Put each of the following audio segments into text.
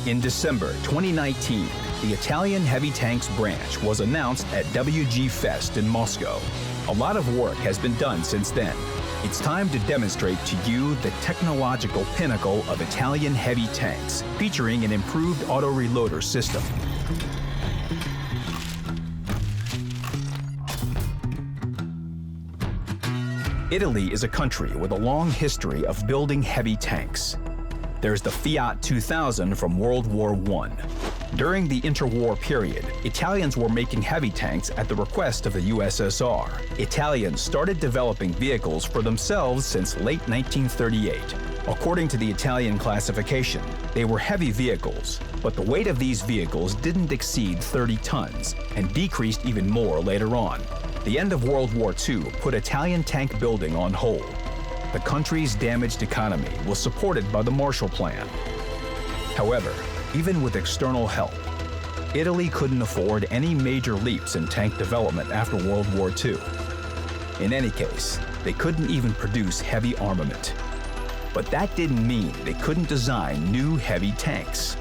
In December 2019, the Italian heavy tanks branch was announced at WG Fest in Moscow. A lot of work has been done since then. It's time to demonstrate to you the technological pinnacle of Italian heavy tanks, featuring an improved auto-reloader system. Italy is a country with a long history of building heavy tanks. There's the Fiat 2000 from World War I. During the interwar period, Italians were making heavy tanks at the request of the USSR. Italians started developing vehicles for themselves since late 1938. According to the Italian classification, they were heavy vehicles, but the weight of these vehicles didn't exceed 30 tons and decreased even more later on. The end of World War II put Italian tank building on hold. The country's damaged economy was supported by the Marshall Plan. However, even with external help, Italy couldn't afford any major leaps in tank development after World War II. In any case, they couldn't even produce heavy armament. But that didn't mean they couldn't design new heavy tanks.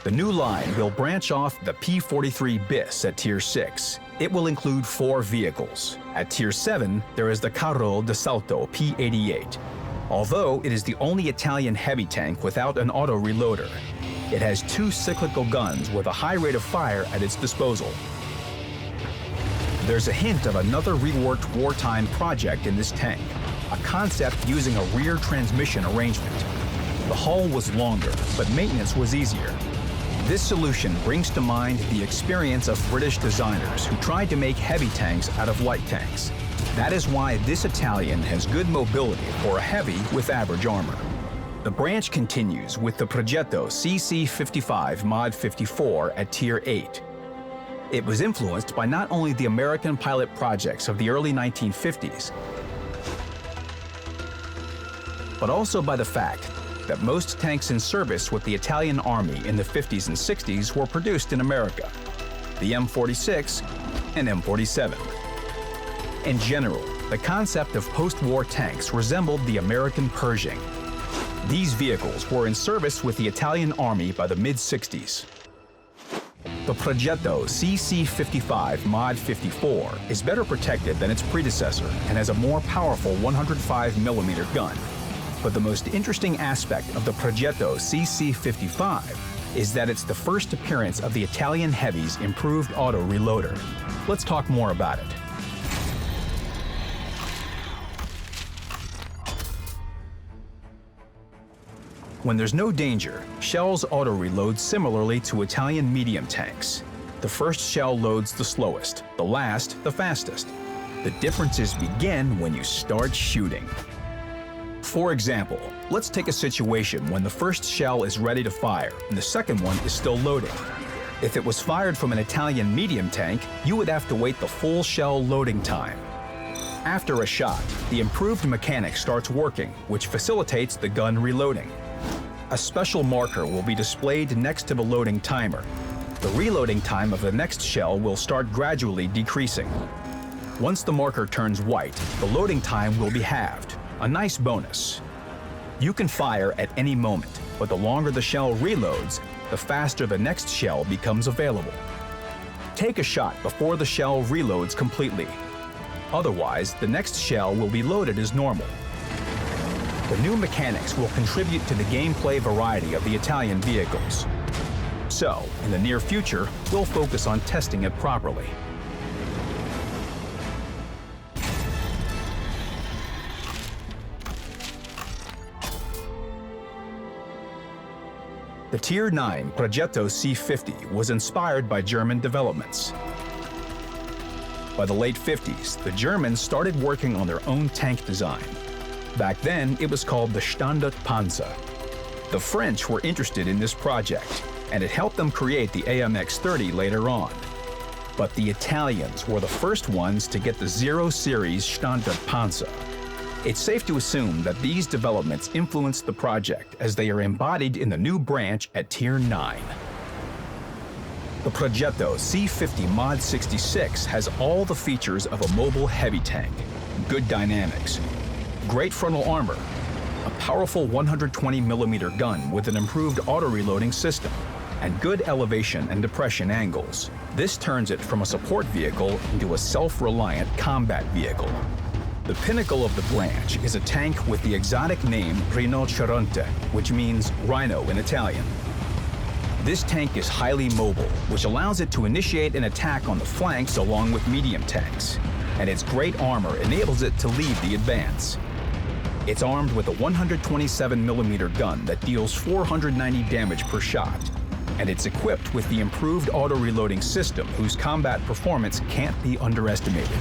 The new line will branch off the P43 bis at Tier 6. It will include 4 vehicles. At Tier 7, there is the Carro d'Assalto P88. Although it is the only Italian heavy tank without an auto-reloader, it has 2 cyclical guns with a high rate of fire at its disposal. There's a hint of another reworked wartime project in this tank, a concept using a rear transmission arrangement. The hull was longer, but maintenance was easier. This solution brings to mind the experience of British designers who tried to make heavy tanks out of light tanks. That is why this Italian has good mobility for a heavy with average armor. The branch continues with the Progetto CC55 Mod 54 at Tier 8. It was influenced by not only the American pilot projects of the early 1950s, but also by the fact that most tanks in service with the Italian Army in the 50s and 60s were produced in America, the M46 and M47. In general, the concept of post-war tanks resembled the American Pershing. These vehicles were in service with the Italian Army by the mid-60s. The Progetto CC55 Mod 54 is better protected than its predecessor and has a more powerful 105mm gun. But the most interesting aspect of the Progetto CC55 is that it's the first appearance of the Italian Heavy's improved auto-reloader. Let's talk more about it. When there's no danger, shells auto-reload similarly to Italian medium tanks. The first shell loads the slowest, the last the fastest. The differences begin when you start shooting. For example, let's take a situation when the first shell is ready to fire and the second one is still loading. If it was fired from an Italian medium tank, you would have to wait the full shell loading time. After a shot, the improved mechanics starts working, which facilitates the gun reloading. A special marker will be displayed next to the loading timer. The reloading time of the next shell will start gradually decreasing. Once the marker turns white, the loading time will be halved. A nice bonus. You can fire at any moment, but the longer the shell reloads, the faster the next shell becomes available. Take a shot before the shell reloads completely. Otherwise, the next shell will be loaded as normal. The new mechanics will contribute to the gameplay variety of the Italian vehicles. So, in the near future, we'll focus on testing it properly. The Tier 9 Progetto C50 was inspired by German developments. By the late 50s, the Germans started working on their own tank design. Back then, it was called the Standardpanzer. The French were interested in this project, and it helped them create the AMX-30 later on. But the Italians were the first ones to get the Zero Series Standardpanzer. It's safe to assume that these developments influenced the project as they are embodied in the new branch at Tier 9. The Progetto C50 Mod 66 has all the features of a mobile heavy tank, good dynamics, great frontal armor, a powerful 120mm gun with an improved auto-reloading system, and good elevation and depression angles. This turns it from a support vehicle into a self-reliant combat vehicle. The pinnacle of the branch is a tank with the exotic name Rinoceronte, which means rhino in Italian. This tank is highly mobile, which allows it to initiate an attack on the flanks along with medium tanks, and its great armor enables it to lead the advance. It's armed with a 127mm gun that deals 490 damage per shot, and it's equipped with the improved auto-reloading system whose combat performance can't be underestimated.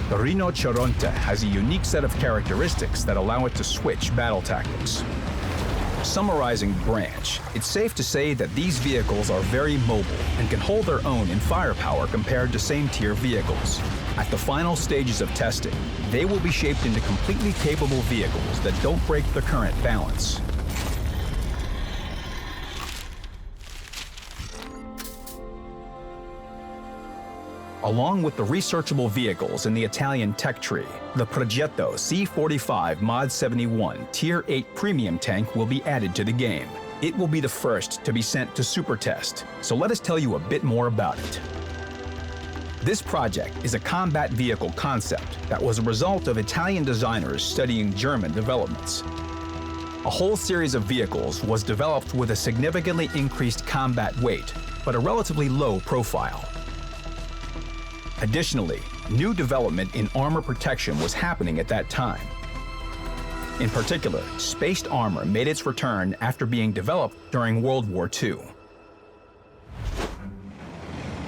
The Rinoceronte has a unique set of characteristics that allow it to switch battle tactics. Summarizing the branch, it's safe to say that these vehicles are very mobile and can hold their own in firepower compared to same-tier vehicles. At the final stages of testing, they will be shaped into completely capable vehicles that don't break the current balance. Along with the researchable vehicles in the Italian tech tree, the Progetto C45 Mod 71 Tier 8 premium tank will be added to the game. It will be the first to be sent to Super Test, so let us tell you a bit more about it. This project is a combat vehicle concept that was a result of Italian designers studying German developments. A whole series of vehicles was developed with a significantly increased combat weight, but a relatively low profile. Additionally, new development in armor protection was happening at that time. In particular, spaced armor made its return after being developed during World War II.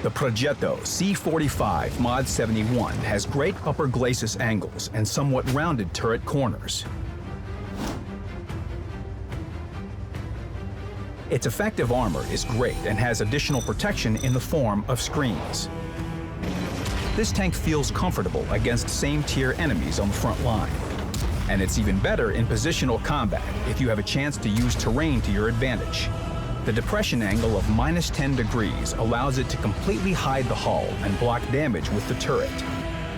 The Progetto C45 Mod 71 has great upper glacis angles and somewhat rounded turret corners. Its effective armor is great and has additional protection in the form of screens. This tank feels comfortable against same-tier enemies on the front line. And it's even better in positional combat if you have a chance to use terrain to your advantage. The depression angle of -10 degrees allows it to completely hide the hull and block damage with the turret.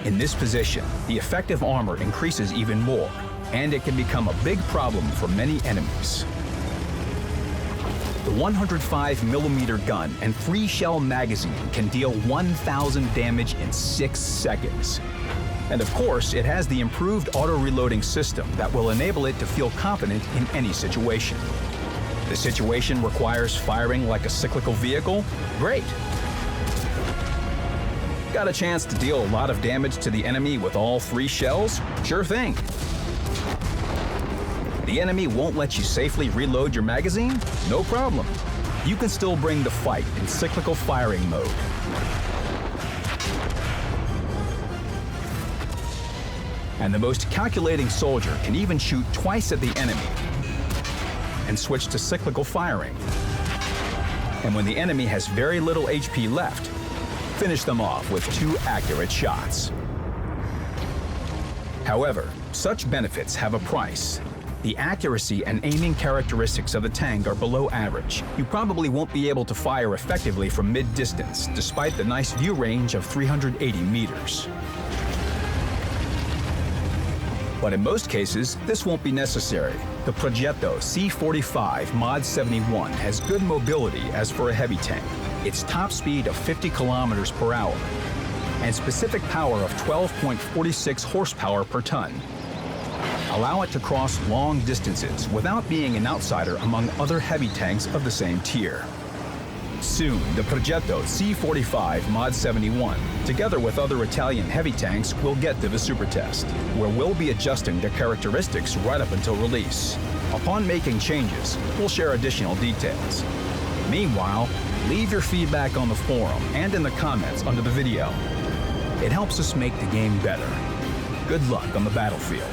In this position, the effective armor increases even more, and it can become a big problem for many enemies. The 105mm gun and free shell magazine can deal 1,000 damage in 6 seconds. And of course, it has the improved auto-reloading system that will enable it to feel confident in any situation. The situation requires firing like a cyclical vehicle? Great! Got a chance to deal a lot of damage to the enemy with all 3 shells? Sure thing! The enemy won't let you safely reload your magazine? No problem. You can still bring the fight in cyclical firing mode. And the most calculating soldier can even shoot twice at the enemy and switch to cyclical firing. And when the enemy has very little HP left, finish them off with 2 accurate shots. However, such benefits have a price. The accuracy and aiming characteristics of the tank are below average. You probably won't be able to fire effectively from mid-distance, despite the nice view range of 380 meters. But in most cases, this won't be necessary. The Progetto C45 Mod 71 has good mobility as for a heavy tank. Its top speed of 50 kilometers per hour and specific power of 12.46 horsepower per ton allow it to cross long distances without being an outsider among other heavy tanks of the same tier. Soon, the Progetto C45 Mod 71, together with other Italian heavy tanks, will get to the Super Test, where we'll be adjusting their characteristics right up until release. Upon making changes, we'll share additional details. Meanwhile, leave your feedback on the forum and in the comments under the video. It helps us make the game better. Good luck on the battlefield.